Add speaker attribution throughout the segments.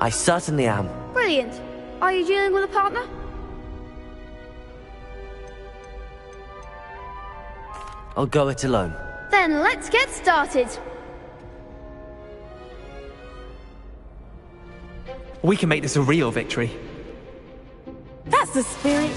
Speaker 1: I certainly am.
Speaker 2: Brilliant. Are you dealing with a partner?
Speaker 1: I'll go it alone.
Speaker 2: Then let's get started.
Speaker 3: We can make this a real victory.
Speaker 4: That's the spirit.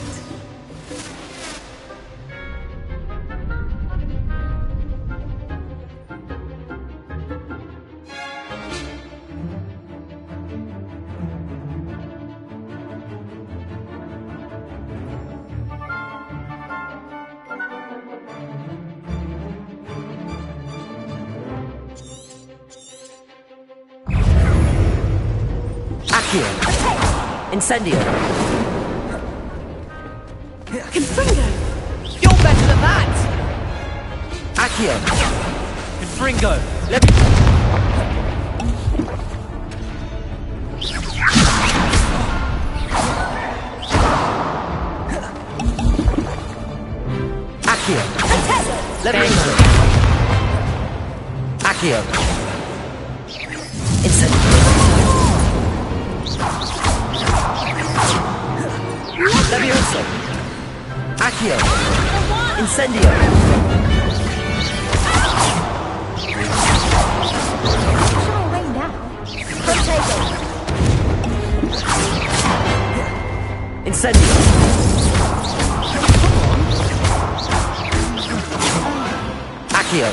Speaker 1: Incendio!
Speaker 4: Confringo!
Speaker 3: You're better than that!
Speaker 1: Accio!
Speaker 3: Confringo! Let me...
Speaker 1: Accio! Let me... Accio! Incendio! Levioso! Accio! Incendio!
Speaker 4: Far away now.
Speaker 2: Potato!
Speaker 1: Incendio! Accio!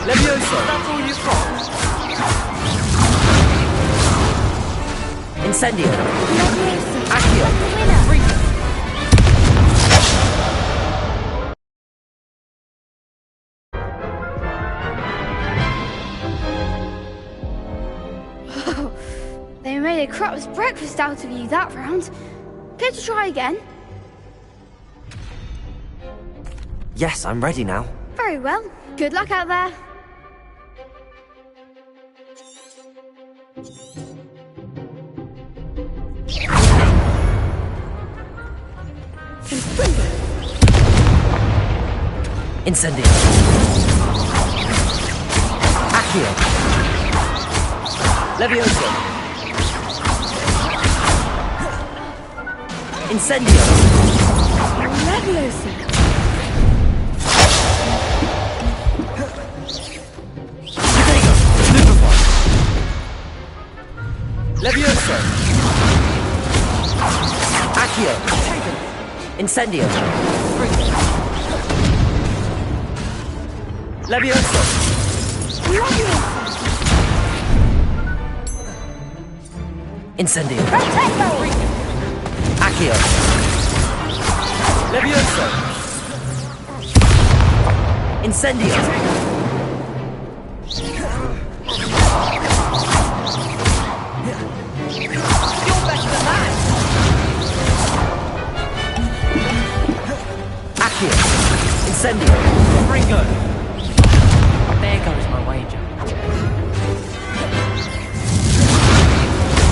Speaker 1: Levioso!
Speaker 3: That's all you've got?
Speaker 1: Incendio!
Speaker 4: Levioso.
Speaker 1: Accio!
Speaker 4: Winner.
Speaker 2: They made a crap's breakfast out of you that round. Care to try again?
Speaker 1: Yes, I'm ready now.
Speaker 2: Very well. Good luck out there.
Speaker 1: Incendio! Accio! Levioso! Incendio!
Speaker 4: Levioso.
Speaker 1: Levioso! Accio! Incendio! Levioso! Incendio! Accio! Levioso! Incendio!
Speaker 3: You're better than that!
Speaker 1: Accio! Incendio!
Speaker 3: Confringo! There goes my wager.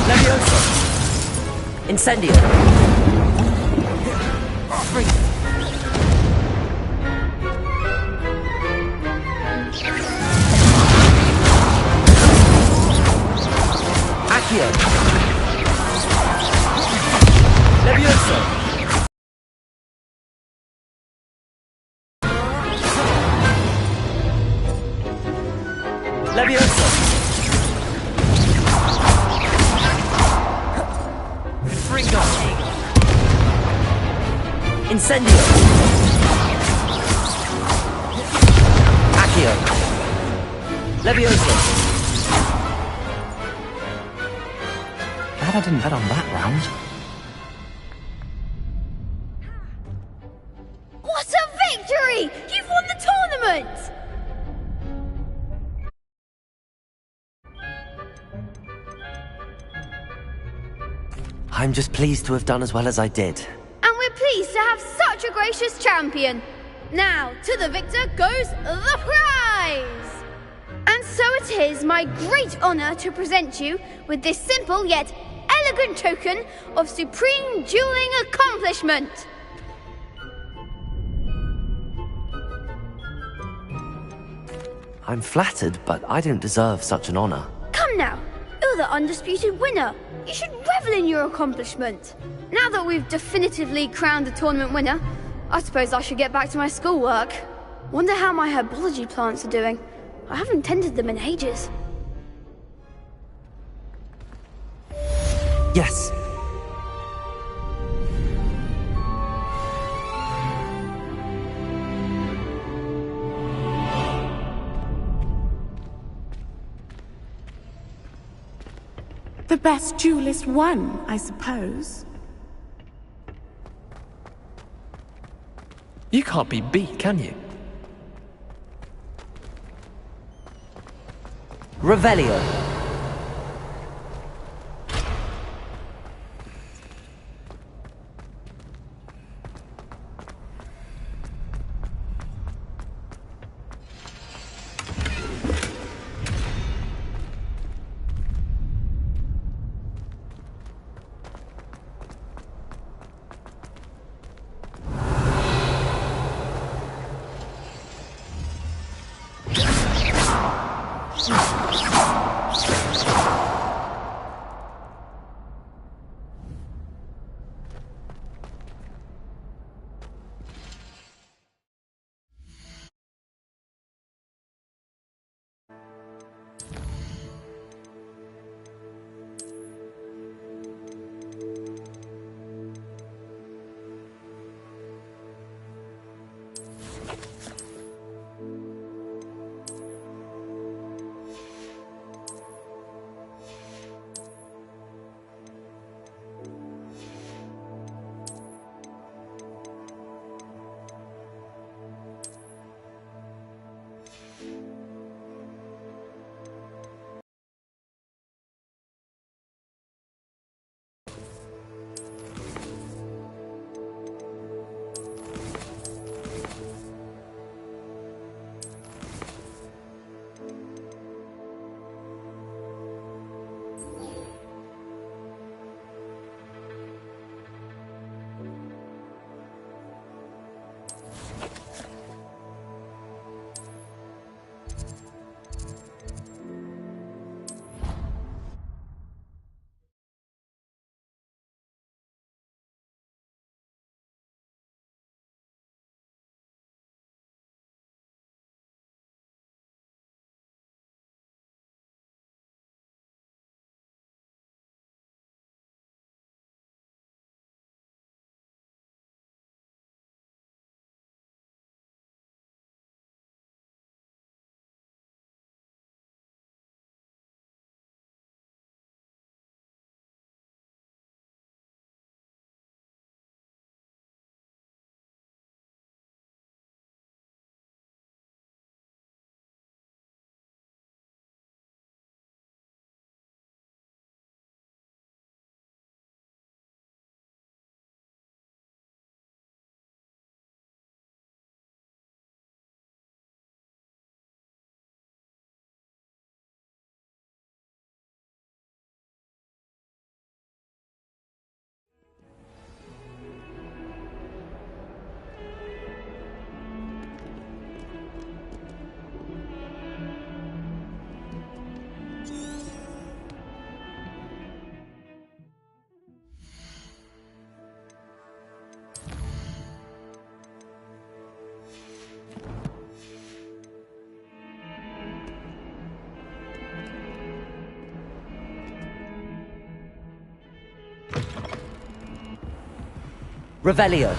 Speaker 1: Levioso! Incendio!
Speaker 3: Confringo!
Speaker 1: Accio! Levioso! Levioso!
Speaker 3: Confringo!
Speaker 1: Incendio! Accio! Levioso! Glad I didn't bet on that round.
Speaker 2: What a victory! You've won the tournament!
Speaker 1: I'm just pleased to have done as well as I did.
Speaker 2: And we're pleased to have such a gracious champion. Now, to the victor goes the prize! And so it is my great honor to present you with this simple yet elegant token of supreme dueling accomplishment.
Speaker 1: I'm flattered, but I don't deserve such an honor.
Speaker 2: Come Come now, you're the undisputed winner. You should revel in your accomplishment. Now that we've definitively crowned the tournament winner, I suppose I should get back to my schoolwork. Wonder how my herbology plants are doing. I haven't tended them in ages.
Speaker 1: Yes.
Speaker 4: The best duelist won, I suppose.
Speaker 3: You can't be beat, can you?
Speaker 1: Revelio. Revelio.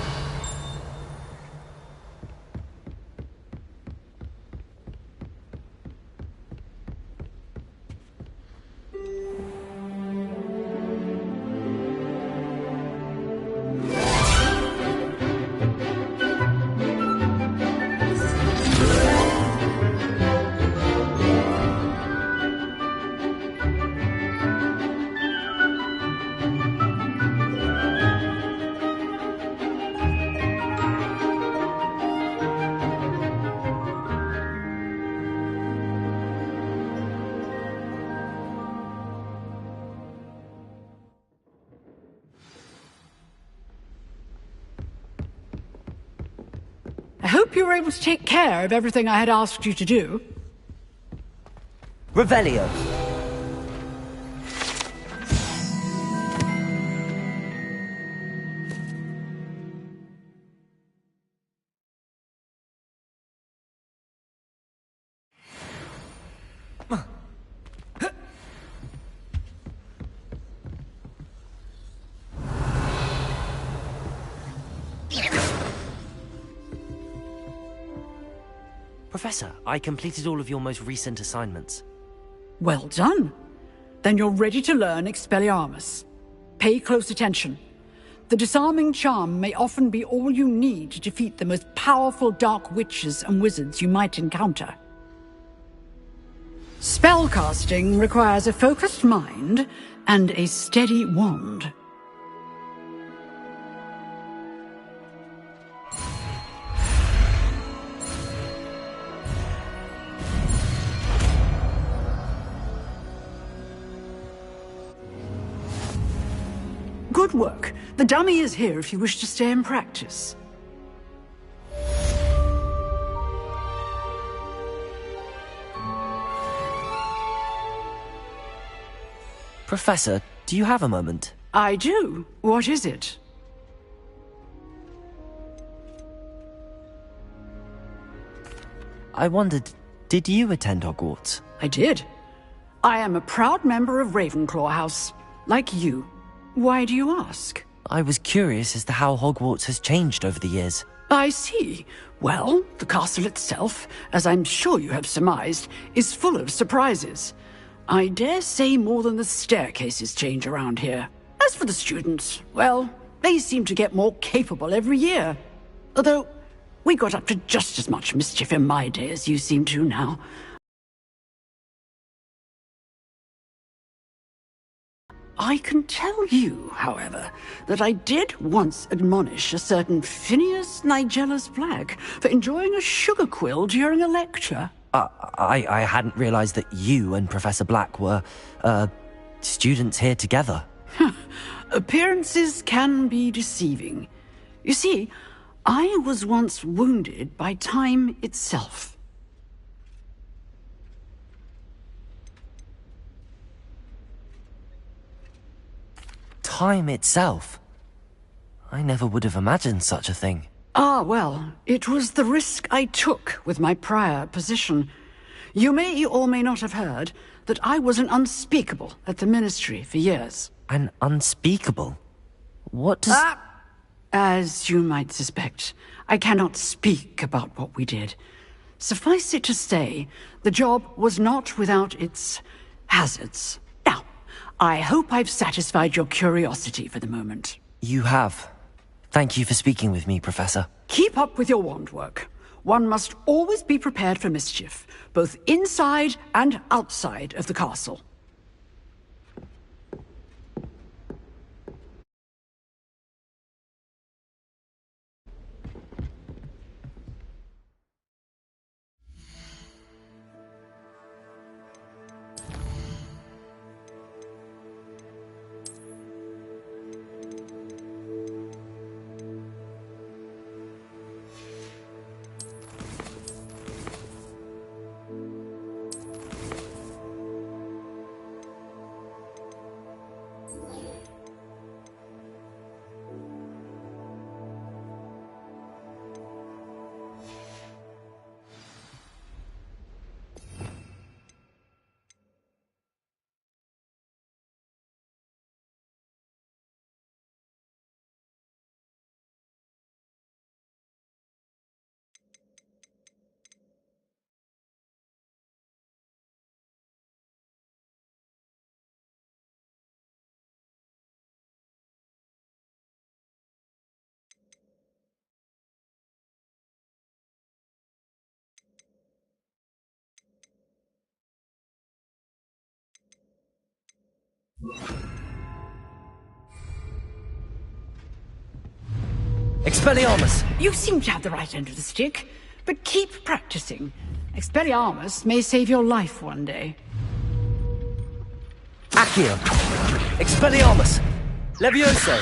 Speaker 5: I hope you were able to take care of everything I had asked you to do.
Speaker 1: Revelio. Professor, I completed all of your most recent assignments.
Speaker 5: Well done. Then you're ready to learn Expelliarmus. Pay close attention. The disarming charm may often be all you need to defeat the most powerful dark witches and wizards you might encounter. Spellcasting requires a focused mind and a steady wand. Good work. The dummy is here if you wish to stay and practice.
Speaker 1: Professor, do you have a moment?
Speaker 5: I do. What is it?
Speaker 1: I wondered, did you attend Hogwarts?
Speaker 5: I did. I am a proud member of Ravenclaw House, like you. Why do you ask?
Speaker 1: I was curious as to how Hogwarts has changed over the years.
Speaker 5: I see. Well, the castle itself, as I'm sure you have surmised, is full of surprises. I dare say more than the staircases change around here. As for the students, well, they seem to get more capable every year. Although, we got up to just as much mischief in my day as you seem to now. I can tell you, however, that I did once admonish a certain Phineas Nigellus Black for enjoying a sugar quill during a lecture.
Speaker 1: I hadn't realized that you and Professor Black were, students here together.
Speaker 5: Appearances can be deceiving. You see, I was once wounded by time itself.
Speaker 1: Time itself? I never would have imagined such a thing.
Speaker 5: Ah, well, it was the risk I took with my prior position. You may or may not have heard that I was an unspeakable at the Ministry for years.
Speaker 1: An unspeakable? What does...
Speaker 5: As you might suspect, I cannot speak about what we did. Suffice it to say, the job was not without its hazards. Now, I hope I've satisfied your curiosity for the moment.
Speaker 1: You have. Thank you for speaking with me, Professor.
Speaker 5: Keep up with your wand work. One must always be prepared for mischief, both inside and outside of the castle.
Speaker 1: Expelliarmus!
Speaker 5: You seem to have the right end of the stick, but keep practicing. Expelliarmus may save your life one day.
Speaker 1: Accio! Expelliarmus! Levioso!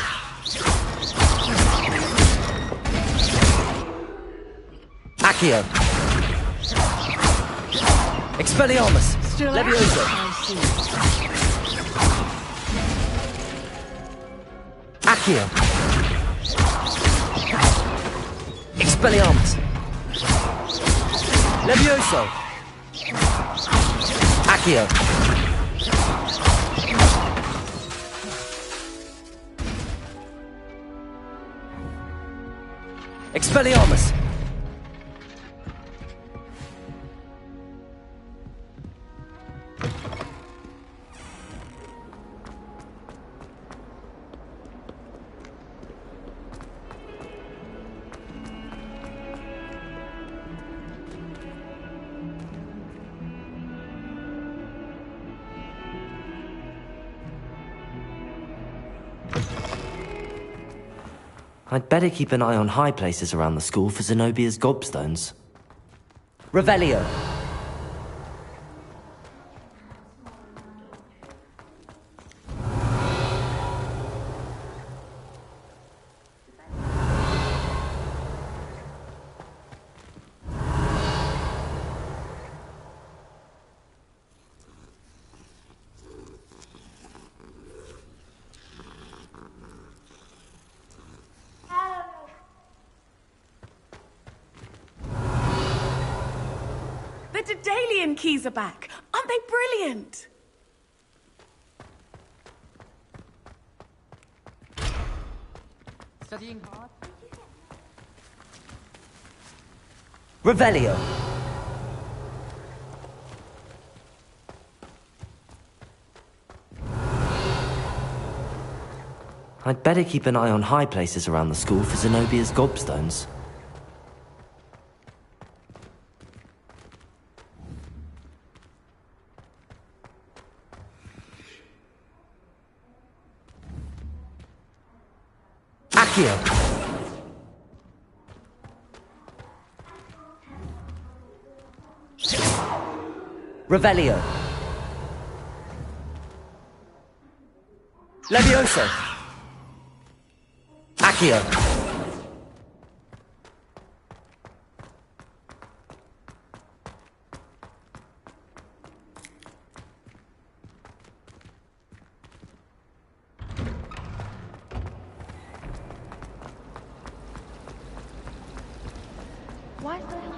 Speaker 1: Accio! Expelliarmus!
Speaker 5: Still
Speaker 1: Levioso!
Speaker 5: I see.
Speaker 1: Accio! Expelliarmus! Levioso! Accio! Expelliarmus! I'd better keep an eye on high places around the school for Zenobia's gobstones. Revelio!
Speaker 4: The Daedalian keys are back. Aren't they brilliant?
Speaker 3: Studying hard?
Speaker 1: Revelio! I'd better keep an eye on high places around the school for Zenobia's gobstones. Accio! Revelio! Levioso! Accio!
Speaker 2: Why is there...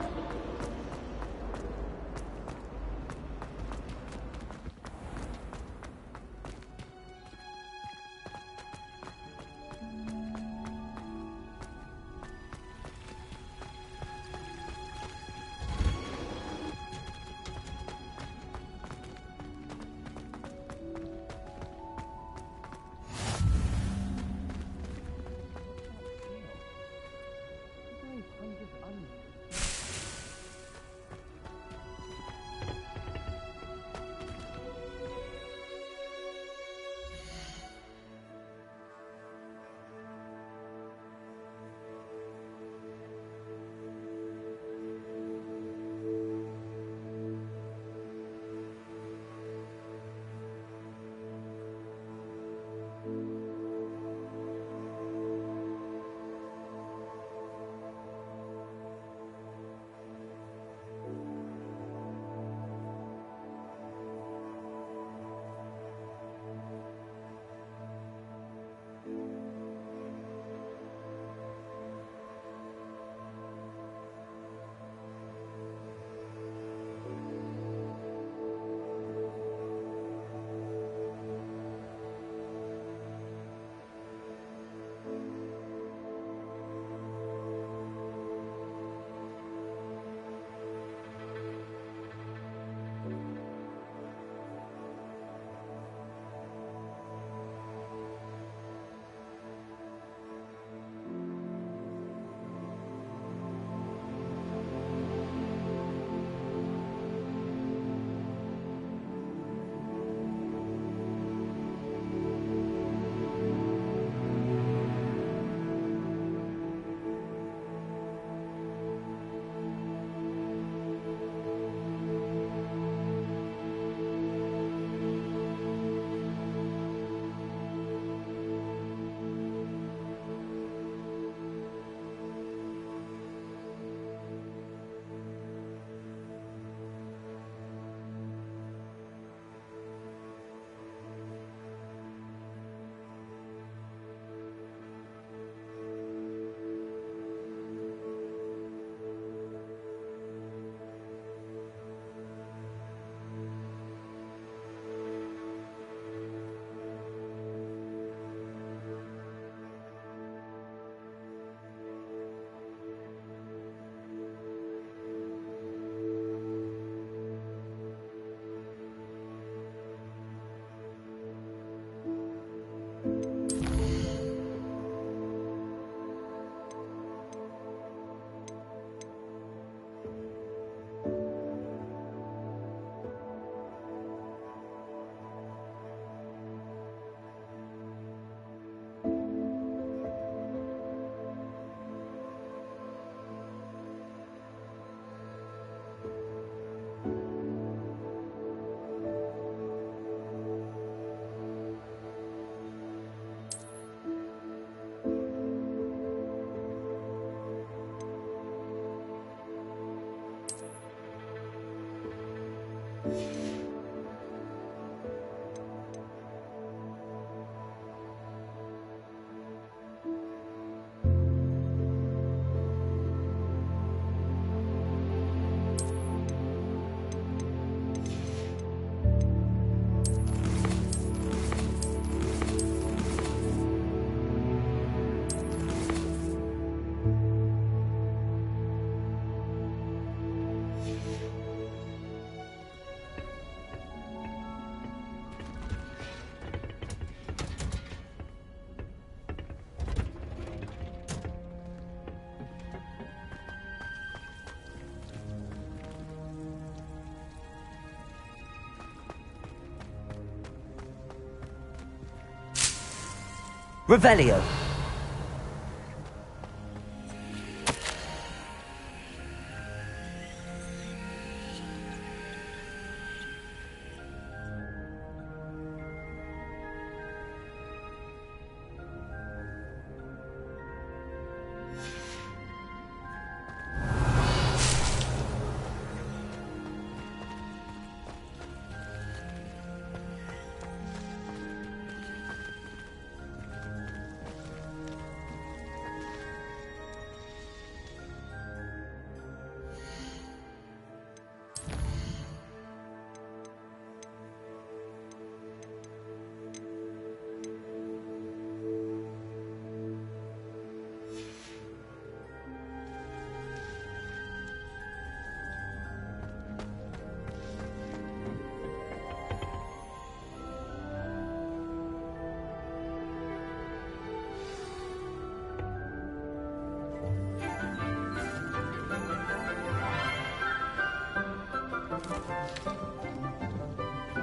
Speaker 1: Revelio.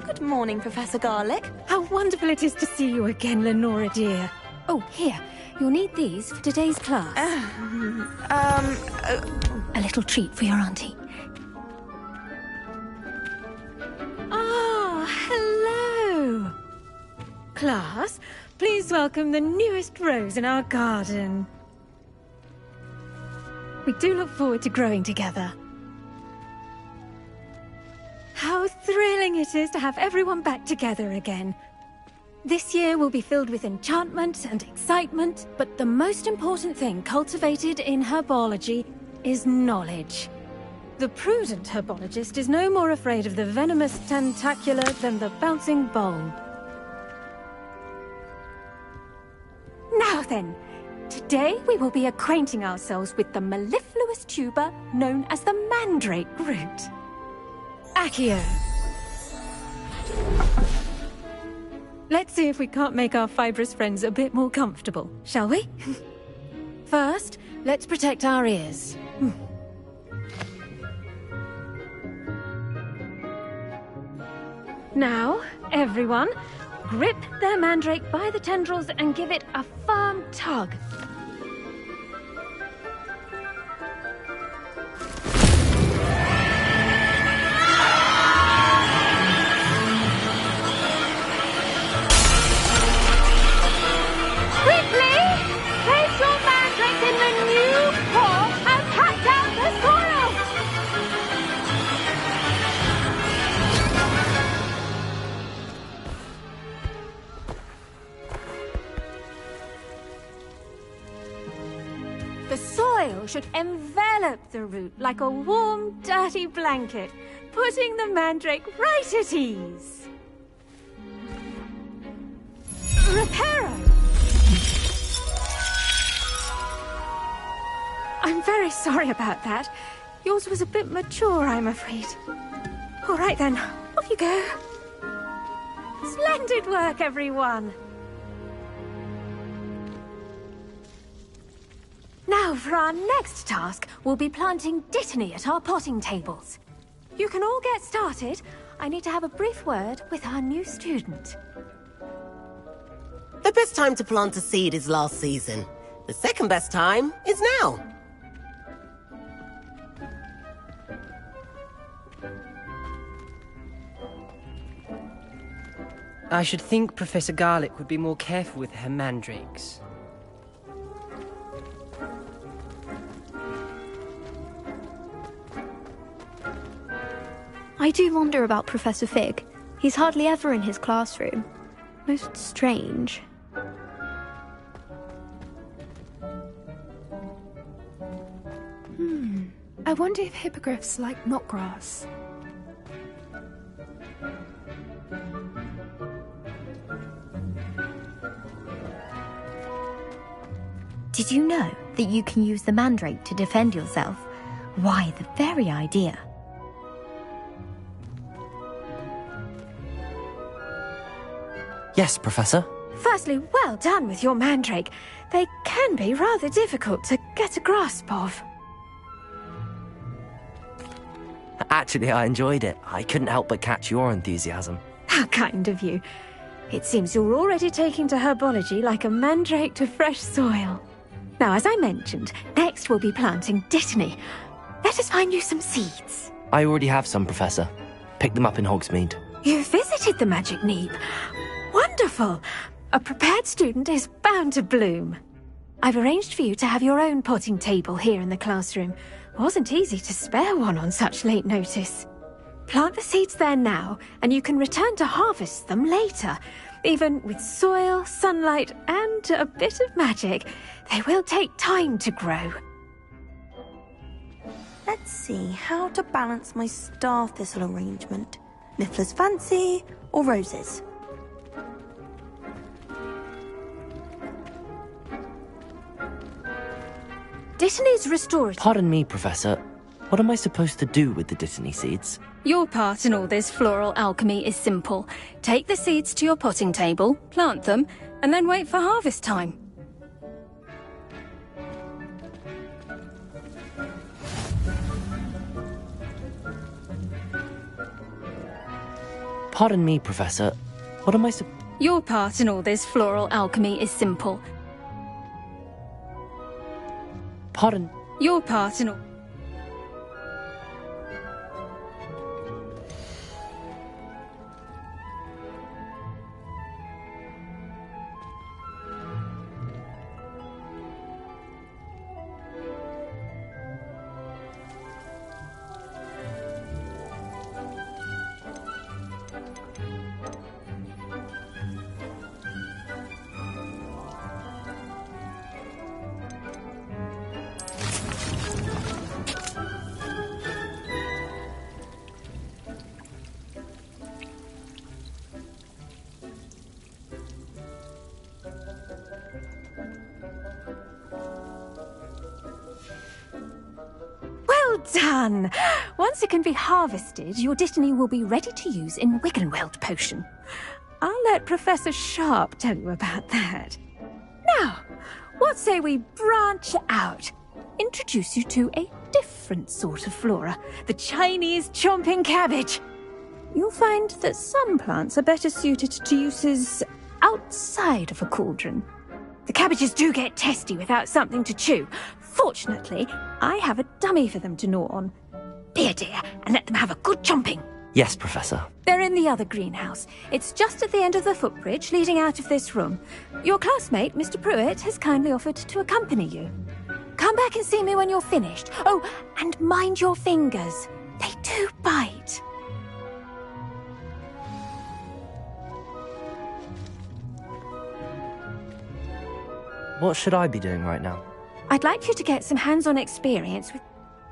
Speaker 6: Good morning, Professor Garlick.
Speaker 7: How wonderful it is to see you again, Lenora dear. Oh, here. You'll need these for today's class. A little treat for your auntie. Ah, hello. Class, please welcome the newest rose in our garden. We do look forward to growing together. How thrilling it is to have everyone back together again. This year will be filled with enchantment and excitement, but the most important thing cultivated in herbology is knowledge. The prudent herbologist is no more afraid of the venomous tentacula than the bouncing bulb. Now then, today we will be acquainting ourselves with the mellifluous tuber known as the mandrake root. Accio. Let's see if we can't make our fibrous friends a bit more comfortable, shall we? First, let's protect our ears. Now, everyone, grip their mandrake by the tendrils and give it a firm tug. The soil should envelop the root like a warm, dirty blanket, putting the mandrake right at ease. Reparo! I'm very sorry about that. Yours was a bit mature, I'm afraid. All right then, off you go. Splendid work, everyone! Now, for our next task, we'll be planting dittany at our potting tables. You can all get started. I need to have a brief word with our new student.
Speaker 8: The best time to plant a seed is last season. The second best time is now.
Speaker 3: I should think Professor Garlick would be more careful with her mandrakes.
Speaker 9: I do wonder about Professor Fig. He's hardly ever in his classroom. Most strange.
Speaker 10: I wonder if hippogriffs like knotgrass.
Speaker 6: Did you know that you can use the mandrake to defend yourself? Why, the very idea.
Speaker 1: Yes, Professor.
Speaker 7: Firstly, well done with your mandrake. They can be rather difficult to get a grasp of.
Speaker 1: Actually, I enjoyed it. I couldn't help but catch your enthusiasm.
Speaker 7: How kind of you. It seems you're already taking to herbology like a mandrake to fresh soil. Now, as I mentioned, next we'll be planting dittany. Let us find you some seeds.
Speaker 1: I already have some, Professor. Picked them up in Hogsmeade.
Speaker 7: You visited the Magic Neep. Wonderful. A prepared student is bound to bloom. I've arranged for you to have your own potting table here in the classroom. Wasn't easy to spare one on such late notice. Plant the seeds there now, and you can return to harvest them later. Even with soil, sunlight, and a bit of magic, they will take time to grow.
Speaker 11: Let's see how to balance my star thistle arrangement. Niffler's fancy or roses?
Speaker 7: Dittany's restorative.
Speaker 1: Pardon me, Professor. What am I supposed to do with the dittany seeds?
Speaker 12: Your part in all this floral alchemy is simple. Take the seeds to your potting table, plant them, and then wait for harvest time.
Speaker 1: Pardon me, Professor. What am I
Speaker 12: Your part in all this floral alchemy is simple.
Speaker 1: Pardon?
Speaker 12: Your part in all...
Speaker 7: Well done! Once it can be harvested, your dittany will be ready to use in Wiggenweld potion. I'll let Professor Sharp tell you about that. Now, what say we branch out? Introduce you to a different sort of flora, the Chinese chomping cabbage. You'll find that some plants are better suited to uses outside of a cauldron. The cabbages do get testy without something to chew. Fortunately, I have a dummy for them to gnaw on. Be a dear and let them have a good chomping.
Speaker 1: Yes, Professor.
Speaker 7: They're in the other greenhouse. It's just at the end of the footbridge leading out of this room. Your classmate, Mr. Pruitt, has kindly offered to accompany you. Come back and see me when you're finished. Oh, and mind your fingers. They do bite.
Speaker 1: What should I be doing right now?
Speaker 7: I'd like you to get some hands-on experience with...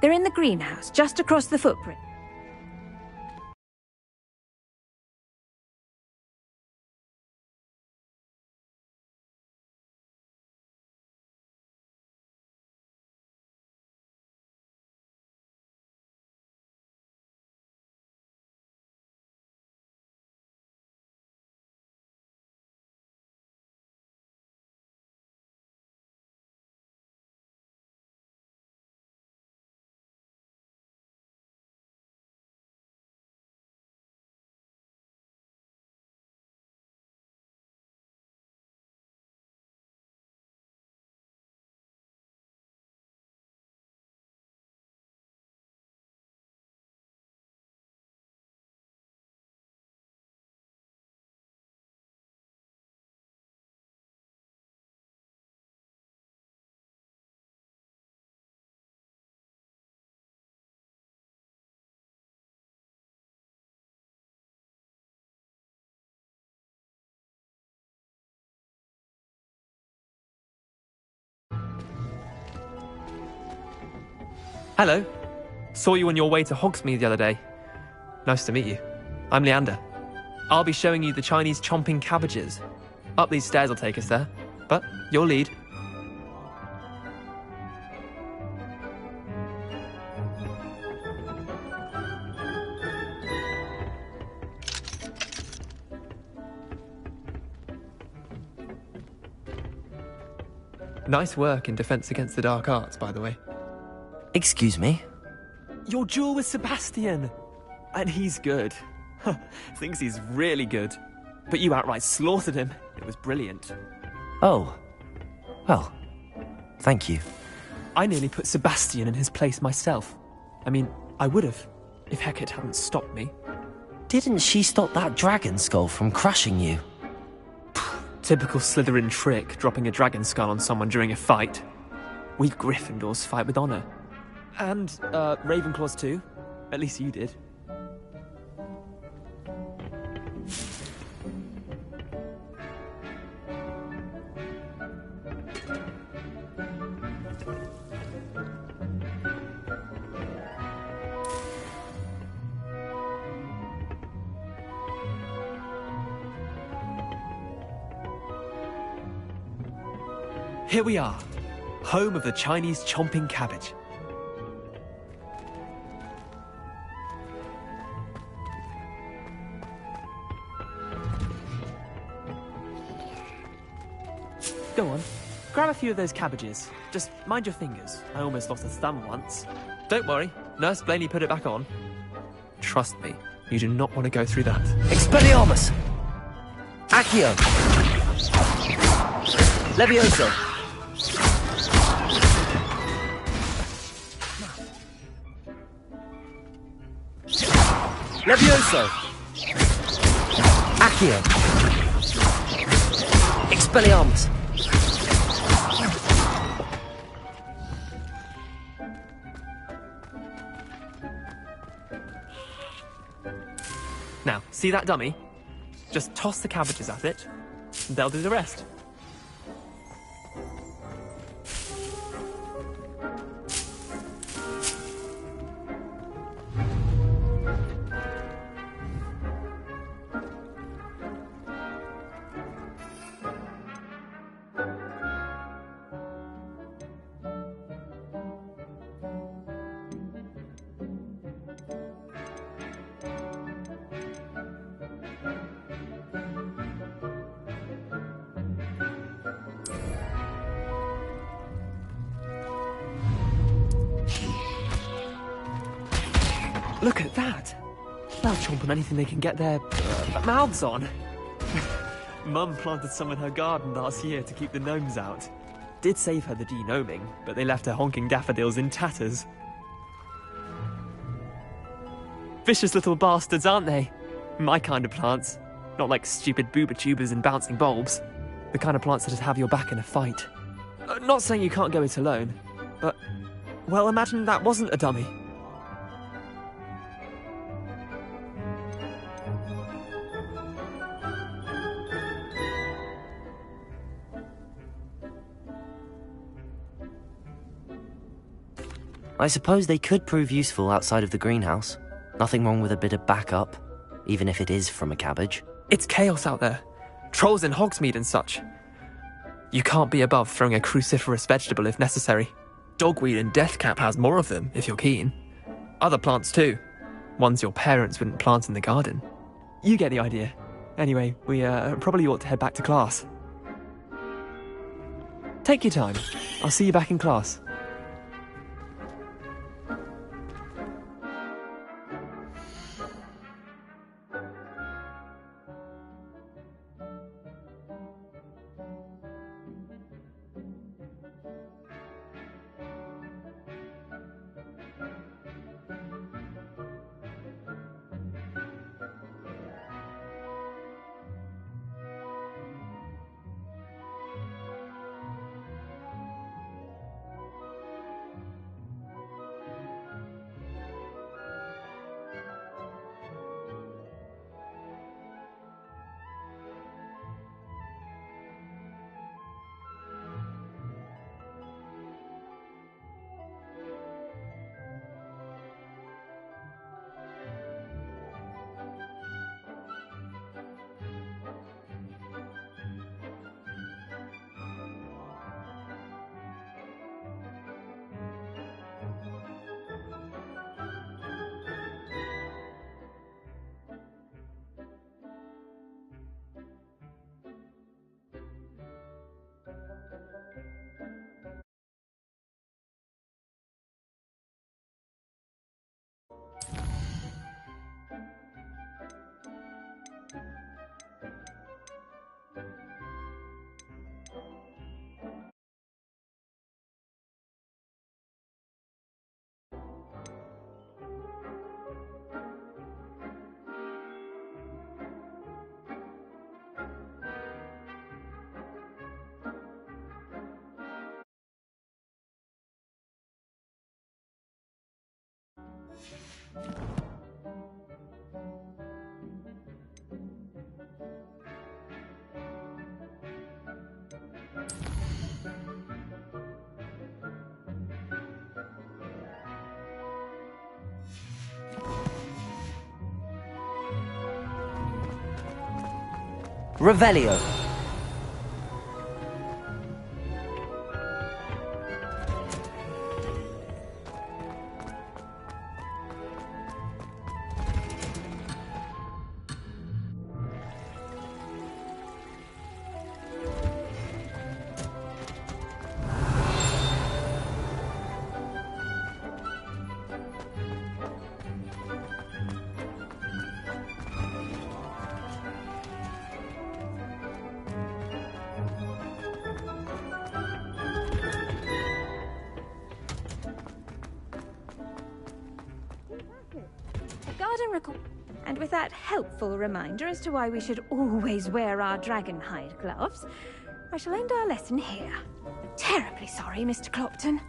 Speaker 7: They're in the greenhouse, just across the footbridge.
Speaker 13: Hello. Saw you on your way to Hogsmeade the other day. Nice to meet you. I'm Leander. I'll be showing you the Chinese chomping cabbages. Up these stairs will take us there, but you'll lead. Nice work in Defense Against the Dark Arts, by the way.
Speaker 1: Excuse me?
Speaker 13: Your duel with Sebastian! And he's good. Thinks he's really good. but you outright slaughtered him. It was brilliant.
Speaker 1: Oh. Well, thank you.
Speaker 13: I nearly put Sebastian in his place myself. I mean, I would have, if Hecate hadn't stopped me.
Speaker 1: Didn't she stop that dragon skull from crushing you?
Speaker 13: Typical Slytherin trick, dropping a dragon skull on someone during a fight. We Gryffindors fight with honor. And, Ravenclaws too. At least you did. Here we are, home of the Chinese chomping cabbage. Go on, grab a few of those cabbages. Just mind your fingers. I almost lost a thumb once. Don't worry, Nurse Blaney put it back on. Trust me, you do not want to go through that.
Speaker 1: Expelliarmus! Accio! Levioso! Levioso! Accio! Expelliarmus!
Speaker 13: Now, see that dummy? Just toss the cabbages at it, and they'll do the rest. Look at that! They'll chomp on anything they can get their mouths on. Mum planted some in her garden last year to keep the gnomes out. Did save her the denoming, but they left her honking daffodils in tatters. Vicious little bastards, aren't they? My kind of plants. Not like stupid booba tubers and bouncing bulbs. The kind of plants that'd have your back in a fight. Not saying you can't go it alone, but, well, imagine that wasn't a dummy.
Speaker 1: I suppose they could prove useful outside of the greenhouse. Nothing wrong with a bit of backup, even if it is from a cabbage.
Speaker 13: It's chaos out there. Trolls in Hogsmeade and such. You can't be above throwing a cruciferous vegetable if necessary. Dogweed and deathcap has more of them, if you're keen. Other plants too. Ones your parents wouldn't plant in the garden. You get the idea. Anyway, we probably ought to head back to class. Take your time. I'll see you back in class.
Speaker 1: Revelio.
Speaker 7: And with that helpful reminder as to why we should always wear our dragon hide gloves, I shall end our lesson here. Terribly sorry, Mr. Clopton.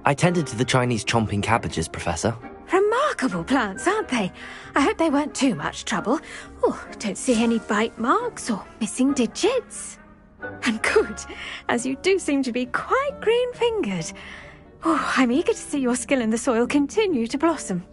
Speaker 1: I tended to the Chinese chomping cabbages, Professor.
Speaker 7: Remarkable plants, aren't they? I hope they weren't too much trouble. Oh, don't see any bite marks or missing digits. And good, as you do seem to be quite green-fingered. Oh, I'm eager to see your skill in the soil continue to blossom.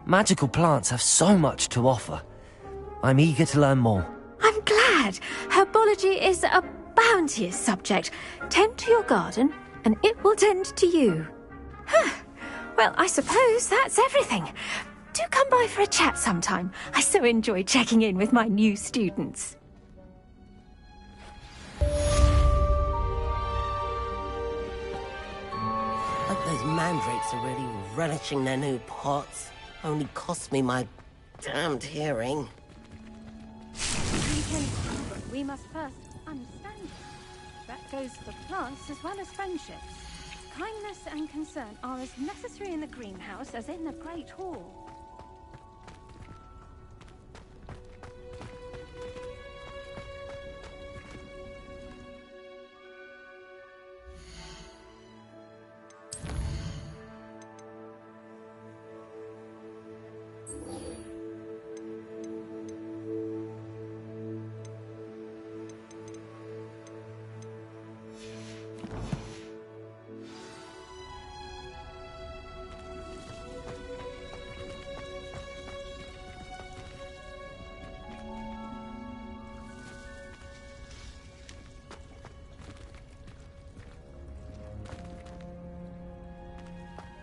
Speaker 1: Magical plants have so much to offer. I'm eager to learn more.
Speaker 7: I'm glad. Herbology is a bounteous subject. Tend to your garden, and it will tend to you. Well, I suppose that's everything.
Speaker 12: Do come by for a chat sometime. I so enjoy checking in with my new students.
Speaker 8: Hope those mandrakes are really relishing their new pots. Only cost me my damned hearing.
Speaker 12: We must first understand it. That goes for plants as well as friendships. Kindness and concern are as necessary in the greenhouse as in the Great Hall.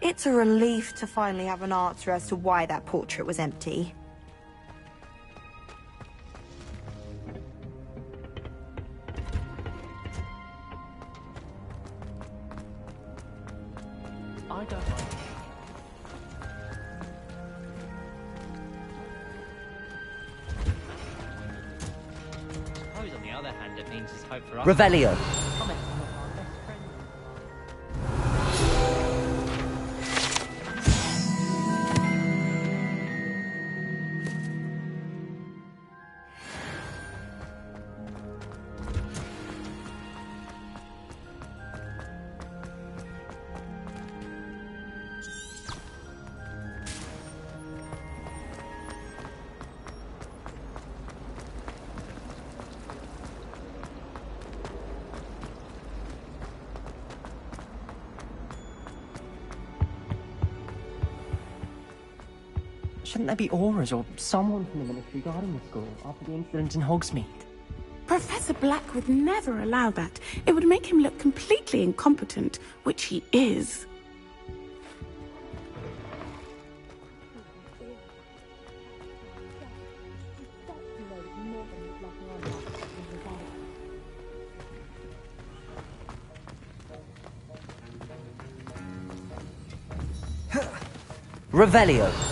Speaker 11: It's a relief to finally have an answer as to why that portrait was empty.
Speaker 3: I don't like
Speaker 14: Suppose on the other hand it means there's hope for us.
Speaker 1: Revelio.
Speaker 3: Shouldn't there be auras or someone from the military guarding the school after the incident in Hogsmeade?
Speaker 4: Professor Black would never allow that. It would make him look completely incompetent, which he is.
Speaker 1: Revelio.